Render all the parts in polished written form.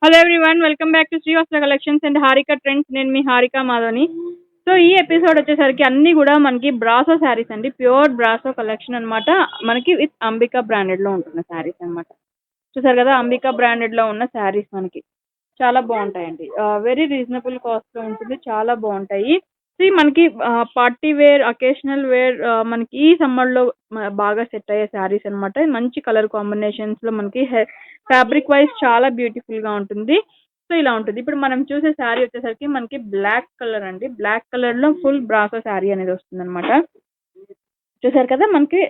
Hello everyone, welcome back to Srivastra collections and Harika trends. నేను మీ హారిక మాధవని. సో ఈ ఎపిసోడ్ వచ్చేసరికి అన్ని కూడా మనకి బ్రాసో శారీస్ అండి, ప్యూర్ బ్రాసో కలెక్షన్ అన్నమాట. మనకి విత్ అంబికా బ్రాండెడ్ లో ఉంటున్న శారీస్ అన్నమాట. చూసారు కదా, అంబికా బ్రాండెడ్ లో ఉన్న శారీస్ మనకి చాలా బాగుంటాయండి. వెరీ రీజనబుల్ కాస్ట్ లో ఉంటుంది, చాలా బాగుంటాయి. సో మనకి పార్టీ వేర్, అకేషనల్ వేర్, మనకి ఈ సమ్మర్ లో బాగా సెట్ అయ్యే శారీస్ అన్నమాట. మంచి కలర్ కాంబినేషన్స్ లో మనకి ఫ్యాబ్రిక్ వైజ్ చాలా బ్యూటిఫుల్ గా ఉంటుంది. సో ఇలా ఉంటుంది. ఇప్పుడు మనం చూసే శారీ వచ్చేసరికి మనకి బ్లాక్ కలర్ అండి. బ్లాక్ కలర్ లో ఫుల్ బ్రాసో శారీ అనేది వస్తుంది అనమాట. చూసారు కదా, మనకి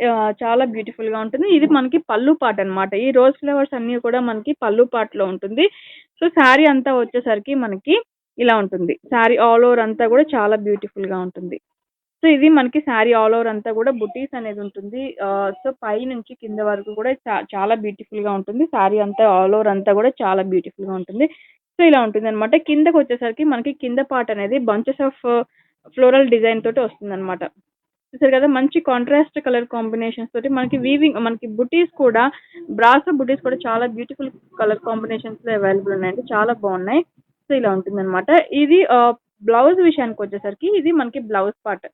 చాలా బ్యూటిఫుల్ గా ఉంటుంది. ఇది మనకి పళ్ళు పాట అన్నమాట. ఈ రోజ్ ఫ్లవర్స్ అన్ని కూడా మనకి పళ్ళు పాటలో ఉంటుంది. సో శారీ అంతా వచ్చేసరికి మనకి ఇలా ఉంటుంది. శారీ ఆల్ ఓవర్ అంతా కూడా చాలా బ్యూటిఫుల్ గా ఉంటుంది. సో ఇది మనకి శారీ ఆల్ ఓవర్ అంతా కూడా బుటీస్ అనేది ఉంటుంది. సో పై నుంచి కింద వరకు కూడా చాలా బ్యూటిఫుల్ గా ఉంటుంది. శారీ అంతా ఆల్ ఓవర్ అంతా కూడా చాలా బ్యూటిఫుల్ గా ఉంటుంది. సో ఇలా ఉంటుంది అనమాట. కిందకి వచ్చేసరికి మనకి కింద పార్ట్ అనేది బంచెస్ ఆఫ్ ఫ్లోరల్ డిజైన్ తోటి వస్తుంది అనమాట. చూసారు కదా, మంచి కాంట్రాస్ట్ కలర్ కాంబినేషన్స్ తోటి మనకి వీవింగ్, మనకి బుటీస్ కూడా బ్రాసో బుటీస్ కూడా చాలా బ్యూటిఫుల్ కలర్ కాంబినేషన్స్ లో అవైలబుల్ ఉన్నాయండి. చాలా బాగున్నాయి. సో ఇలా ఉంటుంది అనమాట. ఇది బ్లౌజ్ విషయానికి వచ్చేసరికి ఇది మనకి బ్లౌజ్ పార్ట్.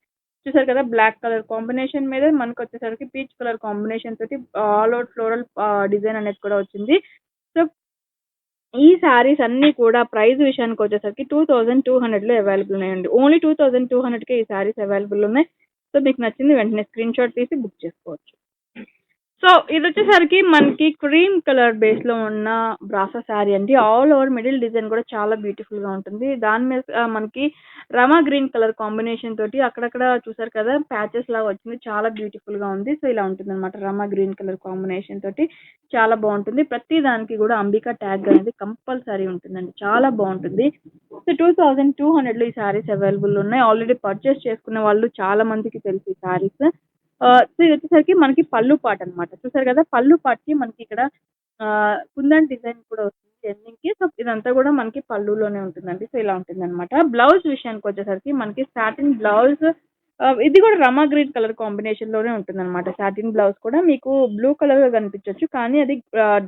చూసారు కదా, బ్లాక్ కలర్ కాంబినేషన్ మీద మనకు వచ్చేసరికి పీచ్ కలర్ కాంబినేషన్ తోటి ఆల్ అవుట్ ఫ్లోరల్ డిజైన్ అనేది కూడా వచ్చింది. సో ఈ శారీస్ అన్ని కూడా ప్రైస్ విషయానికి వచ్చేసరికి 2200 లో అవైలబుల్ ఉన్నాయండి. ఓన్లీ 2200 కే ఈ శారీస్ అవైలబుల్ ఉన్నాయి. సో మీకు నచ్చింది వెంటనే స్క్రీన్ షాట్ తీసి బుక్ చేసుకోవచ్చు. సో ఇది వచ్చేసరికి మనకి క్రీమ్ కలర్ బేస్ లో ఉన్న బ్రాసో శారీ అండి. ఆల్ ఓవర్ మిడిల్ డిజైన్ కూడా చాలా బ్యూటిఫుల్ గా ఉంటుంది. దాని మీద మనకి రమా గ్రీన్ కలర్ కాంబినేషన్ తోటి అక్కడక్కడ చూసారు కదా ప్యాచెస్ లాగా వచ్చింది. చాలా బ్యూటిఫుల్ గా ఉంది. సో ఇలా ఉంటుంది అనమాట. రమా గ్రీన్ కలర్ కాంబినేషన్ తోటి చాలా బాగుంటుంది. ప్రతి దానికి కూడా అంబికా ట్యాగ్ అనేది కంపల్సరీ ఉంటుందండి. చాలా బాగుంటుంది. సో 2200 లో ఈ శారీస్ అవైలబుల్ ఉన్నాయి. ఆల్రెడీ పర్చేస్ చేసుకున్న వాళ్ళు చాలా మందికి తెలుసు ఈ శారీస్. సో ఇది వచ్చేసరికి మనకి పళ్ళు పాట అన్నమాట. చూసారు కదా, పళ్ళు పాటకి మనకి ఇక్కడ కుందన్ డిజైన్ కూడా వస్తుంది ఎండింగ్ కి. సో ఇదంతా కూడా మనకి పళ్ళులోనే ఉంటుందండి. సో ఇలా ఉంటుంది అనమాట. బ్లౌజ్ విషయానికి వచ్చేసరికి మనకి సాటిన్ బ్లౌజ్, ఇది కూడా రమా గ్రీన్ కలర్ కాంబినేషన్ లోనే ఉంటుంది అనమాట. సాటిన్ బ్లౌజ్ కూడా మీకు బ్లూ కలర్ గా కనిపించవచ్చు, కానీ అది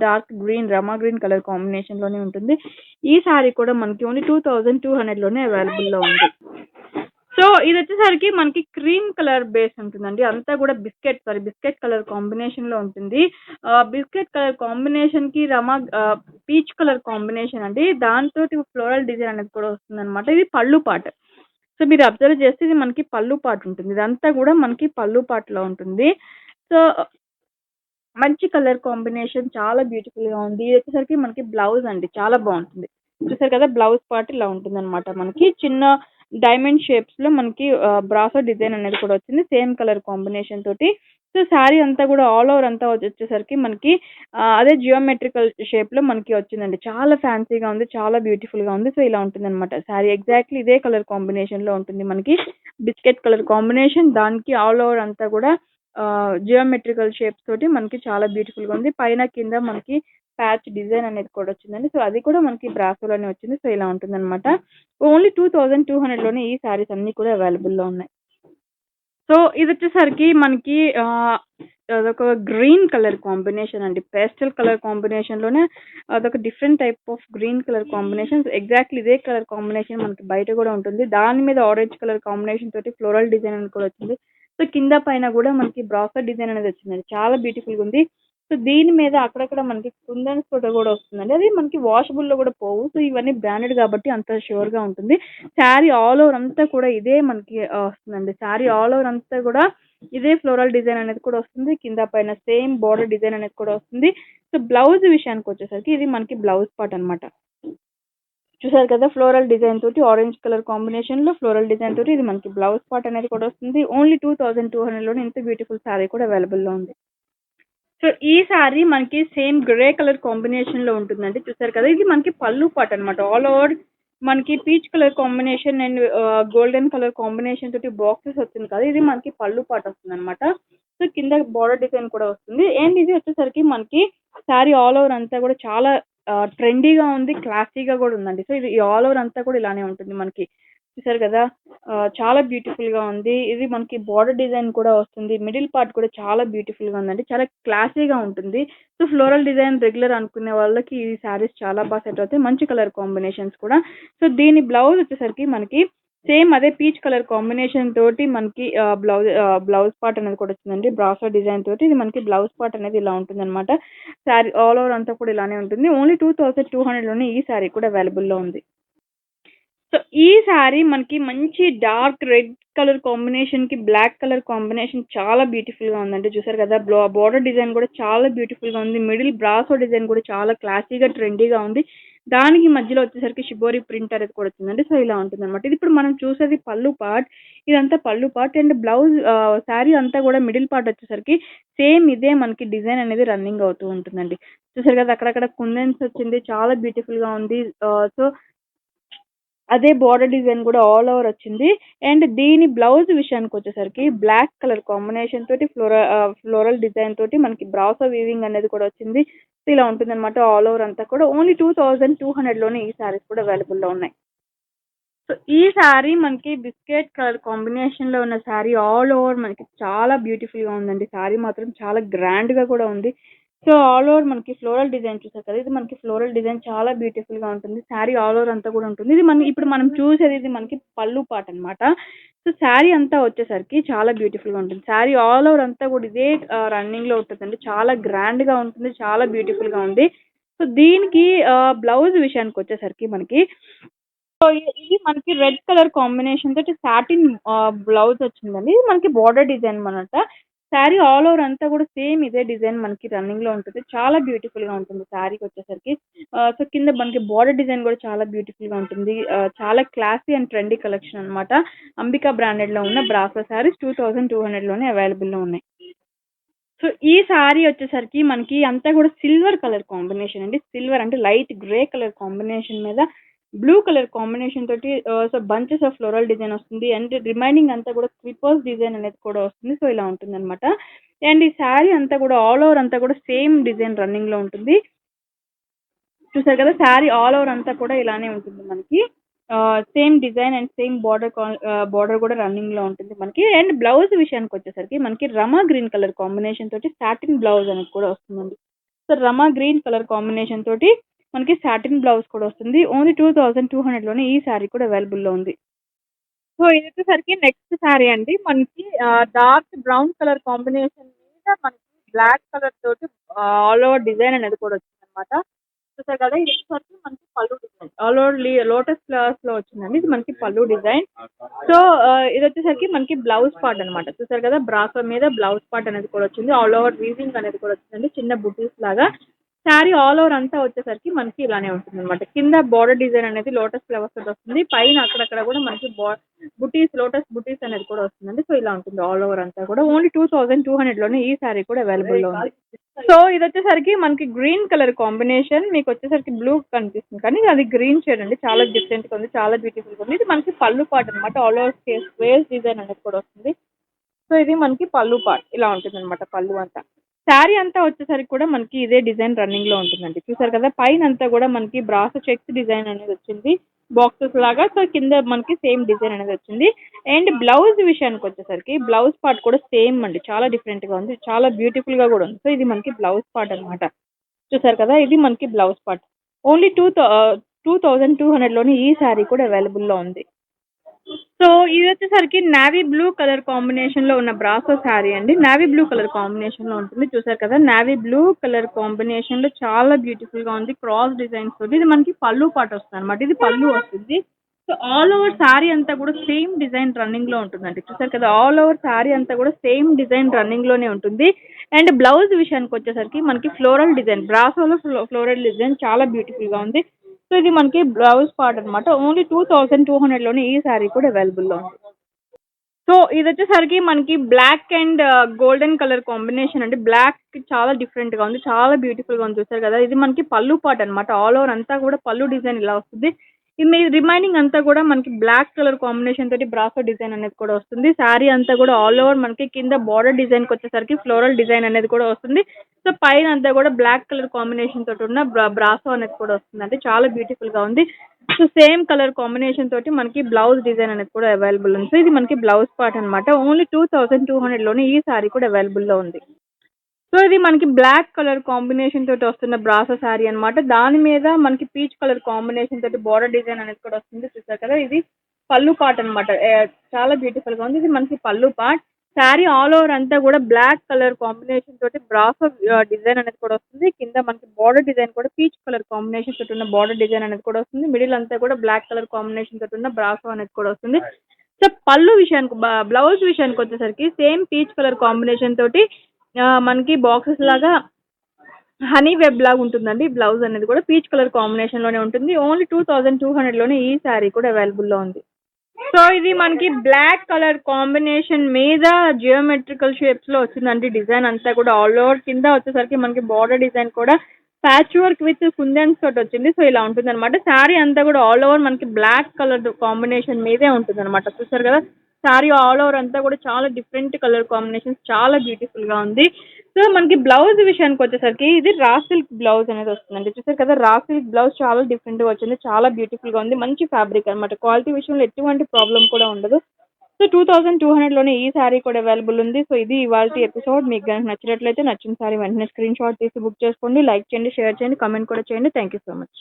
డార్క్ గ్రీన్, రమా గ్రీన్ కలర్ కాంబినేషన్ లోనే ఉంటుంది. ఈ సారీ కూడా మనకి ఓన్లీ 2200 లోనే అవైలబుల్ లో ఉంది. సో ఇది వచ్చేసరికి మనకి క్రీమ్ కలర్ బేస్ ఉంటుందండి. అంతా కూడా బిస్కెట్ కలర్ కాంబినేషన్ లో ఉంటుంది. బిస్కెట్ కలర్ కాంబినేషన్ కి పీచ్ కలర్ కాంబినేషన్ అండి. దాంతో ఫ్లోరల్ డిజైన్ అనేది కూడా వస్తుంది అనమాట. ఇది పళ్ళు పాట. సో మీరు అబ్జర్వ్ చేస్తే ఇది మనకి పళ్ళు పాట ఉంటుంది. ఇదంతా కూడా మనకి పళ్ళు పాటలో ఉంటుంది. సో మంచి కలర్ కాంబినేషన్, చాలా బ్యూటిఫుల్ గా ఉంది. ఇది వచ్చేసరికి మనకి బ్లౌజ్ అండి, చాలా బాగుంటుంది. చూసారు కదా, బ్లౌజ్ పార్ట్ ఇలా ఉంటుంది అనమాట. మనకి చిన్న డైమండ్ షేప్స్ లో మనకి బ్రాసో డిజైన్ అనేది కూడా వచ్చింది, సేమ్ కలర్ కాంబినేషన్ తోటి. సో శారీ అంతా కూడా ఆల్ ఓవర్ అంతా వచ్చేసరికి మనకి అదే జియోమెట్రికల్ షేప్ లో మనకి వచ్చిందండి. చాలా ఫ్యాన్సీగా ఉంది, చాలా బ్యూటిఫుల్ గా ఉంది. సో ఇలా ఉంటుంది అనమాట. శారీ ఎగ్జాక్ట్లీ ఇదే కలర్ కాంబినేషన్ లో ఉంటుంది. మనకి బిస్కెట్ కలర్ కాంబినేషన్, దానికి ఆల్ ఓవర్ అంతా కూడా జియోమెట్రికల్ షేప్స్ తోటి మనకి చాలా బ్యూటిఫుల్ గా ఉంది. పైన కింద మనకి ప్యాచ్ డిజైన్ అనేది కూడా వచ్చిందండి. సో అది కూడా మనకి బ్రాసోలోనే వచ్చింది. సో ఇలా ఉంటుంది అనమాట. ఓన్లీ 2200 లోనే ఈ శారీస్ అన్ని కూడా అవైలబుల్ లో ఉన్నాయి. సో ఇది వచ్చేసరికి మనకి అదొక గ్రీన్ కలర్ కాంబినేషన్ అండి. పేస్టల్ కలర్ కాంబినేషన్ లోనే అదొక different type of green colour combination. Exactly ఇదే కలర్ కాంబినేషన్ మనకి బయట కూడా ఉంటుంది. దాని మీద ఆరెంజ్ కలర్ కాంబినేషన్ తోటి ఫ్లోరల్ డిజైన్ అనేది కూడా వచ్చింది. సో కింద పైన కూడా మనకి బ్రాసో డిజైన్ అనేది వచ్చిందండి. చాలా బ్యూటిఫుల్ గా ఉంది. సో దీని మీద అక్కడక్కడ మనకి కుందన్స్ ఫోటో కూడా వస్తుందండి. అది మనకి వాషబుల్ లో కూడా పోవు. సో ఇవన్నీ బ్రాండెడ్ కాబట్టి అంత షూర్ గా ఉంటుంది. శారీ ఆల్ ఓవర్ అంతా కూడా ఇదే మనకి వస్తుందండి. శారీ ఆల్ ఓవర్ అంతా కూడా ఇదే ఫ్లోరల్ డిజైన్ అనేది కూడా వస్తుంది. కింద పైన సేమ్ బోర్డర్ డిజైన్ అనేది కూడా వస్తుంది. సో బ్లౌజ్ విషయానికి వచ్చేసరికి ఇది మనకి బ్లౌజ్ పార్ట్ అనమాట. చూసారు కదా, ఫ్లోరల్ డిజైన్ తోటి ఆరెంజ్ కలర్ కాంబినేషన్ లో ఫ్లోరల్ డిజైన్ తోటి ఇది మనకి బ్లౌజ్ పార్ట్ అనేది కూడా వస్తుంది. ఓన్లీ 2200 లోనే ఇంత బ్యూటిఫుల్ శారీ కూడా అవైలబుల్ లో ఉంది. సో ఈ శారీ మనకి సేమ్ గ్రే కలర్ కాంబినేషన్ లో ఉంటుందండి. చూసారు కదా, ఇది మనకి పళ్ళు పాట అనమాట. ఆల్ ఓవర్ మనకి peach colour combination and golden colour combination తోటి బాక్సెస్ వచ్చింది కదా, ఇది మనకి పళ్ళు పాట వస్తుంది అనమాట. సో కింద బార్డర్ డిజైన్ కూడా వస్తుంది. అండ్ ఇది వచ్చేసరికి మనకి శారీ ఆల్ ఓవర్ అంతా కూడా చాలా ట్రెండీగా ఉంది, క్లాసీగా కూడా ఉందండి. సో ఇది ఆల్ ఓవర్ అంతా కూడా ఇలానే ఉంటుంది మనకి. చూసారు కదా చాలా బ్యూటిఫుల్గా ఉంది. ఇది మనకి బార్డర్ డిజైన్ కూడా వస్తుంది. మిడిల్ పార్ట్ కూడా చాలా బ్యూటిఫుల్గా ఉందండి. చాలా క్లాసీగా ఉంటుంది. సో ఫ్లోరల్ డిజైన్ రెగ్యులర్ అనుకునే వాళ్ళకి ఈ శారీస్ చాలా బాగా సెట్ అవుతాయి. మంచి కలర్ కాంబినేషన్స్ కూడా. సో దీని బ్లౌజ్ వచ్చేసరికి మనకి సేమ్ అదే పీచ్ కలర్ కాంబినేషన్ తోటి మనకి బ్లౌజ్ పార్ట్ అనేది కూడా వచ్చిందండి. బ్రాసో డిజైన్ తోటి ఇది మనకి బ్లౌజ్ పార్ట్ అనేది ఇలా ఉంటుందన్నమాట. శారీ ఆల్ ఓవర్ అంతా కూడా ఇలానే ఉంటుంది. ఓన్లీ 2200లోనే ఈ శారీ కూడా అవైలబుల్లో ఉంది. సో ఈ శారీ మనకి మంచి డార్క్ రెడ్ కలర్ కాంబినేషన్ కి బ్లాక్ కలర్ కాంబినేషన్ చాలా బ్యూటిఫుల్ గా ఉందండి. చూసారు కదా బోర్డర్ డిజైన్ కూడా చాలా బ్యూటిఫుల్ గా ఉంది. మిడిల్ బ్రాసో డిజైన్ కూడా చాలా క్లాసీగా ట్రెండీగా ఉంది. దానికి మధ్యలో వచ్చేసరికి షిబోరి ప్రింట్ అనేది కూడా వచ్చిందండి. సో ఇలా ఉంటుంది అనమాట. ఇది ఇప్పుడు మనం చూసేది పళ్ళు పార్ట్. ఇదంతా పళ్ళు పార్ట్ అండ్ బ్లౌజ్ శారీ అంతా కూడా మిడిల్ పార్ట్ వచ్చేసరికి సేమ్ ఇదే మనకి డిజైన్ అనేది రన్నింగ్ అవుతూ ఉంటుందండి. చూసారు కదా అక్కడక్కడ కుందన్స్ వచ్చింది, చాలా బ్యూటిఫుల్ గా ఉంది. సో అదే బార్డర్ డిజైన్ కూడా ఆల్ ఓవర్ వచ్చింది. అండ్ దీని బ్లౌజ్ విషయానికి వచ్చేసరికి బ్లాక్ కలర్ కాంబినేషన్ తోటి ఫ్లోరల్ డిజైన్ తోటి మనకి బ్రాసో వీవింగ్ అనేది కూడా వచ్చింది. ఇలా ఉంటుంది అనమాట. ఆల్ ఓవర్ అంతా కూడా ఓన్లీ 2200లోనే ఈ సారీస్ కూడా అవైలబుల్లో ఉన్నాయి. సో ఈ శారీ మనకి బిస్కెట్ కలర్ కాంబినేషన్ లో ఉన్న శారీ ఆల్ ఓవర్ మనకి చాలా బ్యూటిఫుల్ గా ఉందండి. శారీ మాత్రం చాలా గ్రాండ్ గా కూడా ఉంది. సో ఆల్ ఓవర్ మనకి ఫ్లోరల్ డిజైన్ చూసారు కదా, ఇది మనకి ఫ్లోరల్ డిజైన్ చాలా బ్యూటిఫుల్ గా ఉంటుంది. శారీ ఆల్ ఓవర్ అంతా కూడా ఉంటుంది. ఇది ఇప్పుడు మనం చూసేది ఇది మనకి పళ్ళు పాట అన్నమాట. సో శారీ అంతా వచ్చేసరికి చాలా బ్యూటిఫుల్ గా ఉంటుంది. శారీ ఆల్ ఓవర్ అంతా కూడా ఇదే రన్నింగ్ లో ఉంటుందండి. చాలా గ్రాండ్ గా ఉంటుంది, చాలా బ్యూటిఫుల్ గా ఉంది. సో దీనికి బ్లౌజ్ విషయానికి వచ్చేసరికి మనకి సో ఇది మనకి రెడ్ కలర్ కాంబినేషన్ తోటి సాటిన్ బ్లౌజ్ వచ్చిందండి. ఇది మనకి బార్డర్ డిజైన్ అనమాట. శారీ ఆల్ ఓవర్ అంతా కూడా సేమ్ ఇదే డిజైన్ మనకి రన్నింగ్ లో ఉంటుంది. చాలా బ్యూటిఫుల్ గా ఉంటుంది శారీకి వచ్చేసరికి. సో కింద మనకి బార్డర్ డిజైన్ కూడా చాలా బ్యూటిఫుల్ గా ఉంటుంది. చాలా క్లాసీ అండ్ ట్రెండీ కలెక్షన్ అనమాట. అంబికా బ్రాండెడ్ లో ఉన్న బ్రాసో శారీస్ 2200లోనే అవైలబుల్ లో ఉన్నాయి. సో ఈ శారీ వచ్చేసరికి మనకి అంతా కూడా సిల్వర్ కలర్ కాంబినేషన్ అండి. సిల్వర్ అంటే లైట్ గ్రే కలర్ కాంబినేషన్ మీద బ్లూ కలర్ కాంబినేషన్ తోటి so bunches of floral design వస్తుంది. అండ్ రిమైనింగ్ అంతా కూడా క్లిపర్స్ డిజైన్ అనేది కూడా వస్తుంది. సో ఇలా ఉంటుంది అనమాట. అండ్ ఈ శారీ అంతా కూడా ఆల్ ఓవర్ అంతా కూడా సేమ్ డిజైన్ రన్నింగ్ లో ఉంటుంది. చూసారు కదా శారీ ఆల్ ఓవర్ అంతా కూడా ఇలానే ఉంటుంది మనకి. Same design and same border కూడా రన్నింగ్ లో ఉంటుంది మనకి. అండ్ బ్లౌజ్ విషయానికి వచ్చేసరికి మనకి రమా గ్రీన్ కలర్ కాంబినేషన్ తోటి సాటిన్ బ్లౌజ్ అనేది కూడా వస్తుందండి. సో రమా గ్రీన్ కలర్ కాంబినేషన్ తోటి మనకి సాటిన్ బ్లౌజ్ కూడా వస్తుంది. ఓన్లీ 2200లోనే ఈ శారీ కూడా అవైలబుల్ లో ఉంది. సో ఇది వచ్చేసరికి నెక్స్ట్ శారీ అండి. మనకి డార్క్ బ్రౌన్ కలర్ కాంబినేషన్ మీద మనకి బ్లాక్ కలర్ తోటి ఆల్ ఓవర్ డిజైన్ అనేది కూడా వచ్చింది అనమాట. చూసారు కదా ఇది వచ్చేసరికి మనకి పళ్ళు design all over lotus flowers లో వచ్చిందండి. ఇది మనకి పళ్ళు డిజైన్. సో ఇది వచ్చేసరికి మనకి బ్లౌజ్ పార్ట్ అనమాట. చూసారు కదా బ్రాసో మీద బ్లౌజ్ పార్ట్ అనేది కూడా వచ్చింది. ఆల్ ఓవర్ వీవింగ్ అనేది కూడా వచ్చిందండి, చిన్న బుటీస్ లాగా. శారీ ఆల్ ఓవర్ అంతా వచ్చేసరికి మనకి ఇలానే ఉంటుంది అనమాట. కింద బార్డర్ డిజైన్ అనేది లోటస్ ఫ్లవర్స్ తోటి వస్తుంది. పైన అక్కడక్కడ కూడా మనకి బుటీస్ లోటస్ బుటీస్ అనేది కూడా వస్తుందండి. సో ఇలా ఉంటుంది ఆల్ ఓవర్ అంతా కూడా. ఓన్లీ 2200లోనే ఈ శారీ కూడా అవైలబుల్ లో ఉంది. సో ఇది వచ్చేసరికి మనకి గ్రీన్ కలర్ కాంబినేషన్, మీకు వచ్చేసరికి బ్లూ కనిపిస్తుంది కానీ అది గ్రీన్ షేడ్ అండి. చాలా డిఫరెంట్ గా ఉంది, చాలా బ్యూటిఫుల్ గా ఉంది. ఇది మనకి పళ్ళు పార్ట్ అనమాట. ఆల్ ఓవర్ స్క్వేర్స్ డిజైన్ అనేది కూడా వస్తుంది. సో ఇది మనకి పళ్ళు పార్ట్ ఇలా ఉంటుంది అనమాట. పళ్ళు అంతా శారీ అంతా వచ్చేసరికి కూడా మనకి ఇదే డిజైన్ రన్నింగ్ లో ఉంటుందండి. చూసారు కదా పైన అంతా కూడా మనకి బ్రాసో చెక్స్ డిజైన్ అనేది వచ్చింది, బాక్సెస్ లాగా. సో కింద మనకి సేమ్ డిజైన్ అనేది వచ్చింది. అండ్ బ్లౌజ్ విషయానికి వచ్చేసరికి బ్లౌజ్ పార్ట్ కూడా సేమ్ అండి, చాలా డిఫరెంట్ గా ఉంది, చాలా బ్యూటిఫుల్ గా కూడా ఉంది. సో ఇది మనకి బ్లౌజ్ పార్ట్ అనమాట. చూసారు కదా ఇది మనకి బ్లౌజ్ పార్ట్. ఓన్లీ 2200లోని ఈ శారీ కూడా అవైలబుల్ లో ఉంది. సో ఇది వచ్చేసరికి నావీ బ్లూ కలర్ కాంబినేషన్ లో ఉన్న బ్రాసో శారీ అండి. నావీ బ్లూ కలర్ కాంబినేషన్ లో ఉంటుంది. చూసారు కదా నావీ బ్లూ కలర్ కాంబినేషన్ లో చాలా బ్యూటిఫుల్ గా ఉంది. క్రాస్ డిజైన్స్ తోటి ఇది మనకి పళ్ళు పాట వస్తుంది అనమాట. ఇది పళ్ళు వస్తుంది. సో ఆల్ ఓవర్ శారీ అంతా కూడా సేమ్ డిజైన్ రన్నింగ్ లో ఉంటుందండి. చూసారు కదా ఆల్ ఓవర్ శారీ అంతా కూడా సేమ్ డిజైన్ రన్నింగ్ లోనే ఉంటుంది. అండ్ బ్లౌజ్ విషయానికి వచ్చేసరికి మనకి ఫ్లోరల్ డిజైన్, బ్రాసోలో ఫ్లోరల్ డిజైన్ చాలా బ్యూటిఫుల్ గా ఉంది. సో ఇది మనకి బ్లౌజ్ పార్ట్ అనమాట. ఓన్లీ 2200లోనే ఈ శారీ కూడా అవైలబుల్ లో ఉంది. సో ఇది వచ్చేసరికి మనకి black and golden colour combination అండి. బ్లాక్ చాలా డిఫరెంట్ గా ఉంది, చాలా బ్యూటిఫుల్ గా ఉంది. చూసారు కదా ఇది మనకి పళ్ళు పార్ట్ అనమాట. ఆల్ ఓవర్ అంతా కూడా పళ్ళు డిజైన్ ఇలా వస్తుంది. ఇది రిమైనింగ్ అంతా కూడా మనకి బ్లాక్ కలర్ కాంబినేషన్ తోటి బ్రాసో డిజైన్ అనేది కూడా వస్తుంది. శారీ అంతా కూడా ఆల్ ఓవర్ మనకి కింద బార్డర్ డిజైన్ కి వచ్చేసరికి ఫ్లోరల్ డిజైన్ అనేది కూడా వస్తుంది. సో పైన అంతా కూడా బ్లాక్ కలర్ కాంబినేషన్ తోటి ఉన్న బ్రాసో అనేది కూడా వస్తుంది. అంటే చాలా బ్యూటిఫుల్ గా ఉంది. సో సేమ్ కలర్ కాంబినేషన్ తోటి మనకి బ్లౌజ్ డిజైన్ అనేది కూడా అవైలబుల్ ఉంది. సో ఇది మనకి బ్లౌజ్ పార్ట్ అనమాట. ఓన్లీ 2200లోనే ఈ సారీ కూడా అవైలబుల్లో ఉంది. సో ఇది మనకి బ్లాక్ కలర్ కాంబినేషన్ తోటి వస్తున్న బ్రాసో శారీ అనమాట. దాని మీద మనకి పీచ్ కలర్ కాంబినేషన్ తోటి బోర్డర్ డిజైన్ అనేది కూడా వస్తుంది. చూసారు కదా, ఇది పళ్ళు పార్ట్ అనమాట. చాలా బ్యూటిఫుల్ గా ఉంది. ఇది మనకి పళ్ళు పార్ట్. శారీ ఆల్ ఓవర్ అంతా కూడా బ్లాక్ కలర్ కాంబినేషన్ తోటి బ్రాసో డిజైన్ అనేది కూడా వస్తుంది. కింద మనకి బార్డర్ డిజైన్ కూడా పీచ్ కలర్ కాంబినేషన్ తోటి ఉన్న బార్డర్ డిజైన్ అనేది కూడా వస్తుంది. మిడిల్ అంతా కూడా బ్లాక్ కలర్ కాంబినేషన్ తోటి ఉన్న బ్రాసో అనేది కూడా వస్తుంది. సో పళ్ళు విషయానికి బ్లౌజ్ విషయానికి వచ్చేసరికి సేమ్ పీచ్ కలర్ కాంబినేషన్ తోటి మనకి బాక్సెస్ లాగా హనీ వెబ్ లాగా ఉంటుందండి. బ్లౌజ్ అనేది కూడా పీచ్ కలర్ కాంబినేషన్ లోనే ఉంటుంది. ఓన్లీ 2200లోనే ఈ శారీ కూడా అవైలబుల్ లో ఉంది. సో ఇది మనకి బ్లాక్ కలర్ కాంబినేషన్ మీద జియోమెట్రికల్ షేప్స్ లో వచ్చిందండి. డిజైన్ అంతా కూడా ఆల్ ఓవర్ కింద వచ్చేసరికి మనకి బార్డర్ డిజైన్ కూడా ప్యాచ్ వర్క్ విత్ కుందన్స్ తోటి వచ్చింది. సో ఇలా ఉంటుంది అనమాట. శారీ అంతా కూడా ఆల్ ఓవర్ మనకి బ్లాక్ కలర్ కాంబినేషన్ మీదే ఉంటుంది అనమాట. చూసారు కదా, శారీ ఆల్ ఓవర్ అంతా కూడా చాలా డిఫరెంట్ కలర్ కాంబినేషన్స్, చాలా బ్యూటిఫుల్ గా ఉంది. సో మనకి బ్లౌజ్ విషయానికి వచ్చేసరికి ఇది రా సిల్క్ బ్లౌజ్ అనేది వస్తుందండి. చూసారు కదా, రా సిల్క్ బ్లౌజ్ చాలా డిఫరెంట్ గా వచ్చింది. చాలా బ్యూటిఫుల్ గా ఉంది. మంచి ఫ్యాబ్రిక్ అనమాట. క్వాలిటీ విషయంలో ఎటువంటి ప్రాబ్లం కూడా ఉండదు. సో 2200లోనే ఈ శారీ కూడా అవైలబుల్ ఉంది. సో ఇది ఇవాళ ఎపిసోడ్. మీకు కనుక నచ్చినట్లయితే నచ్చిన శారీ వెంటనే స్క్రీన్ షాట్ తీసి బుక్ చేసుకోండి. లైక్ చేయండి, షేర్ చేయండి, కమెంట్ కూడా చేయండి. Thank you so much.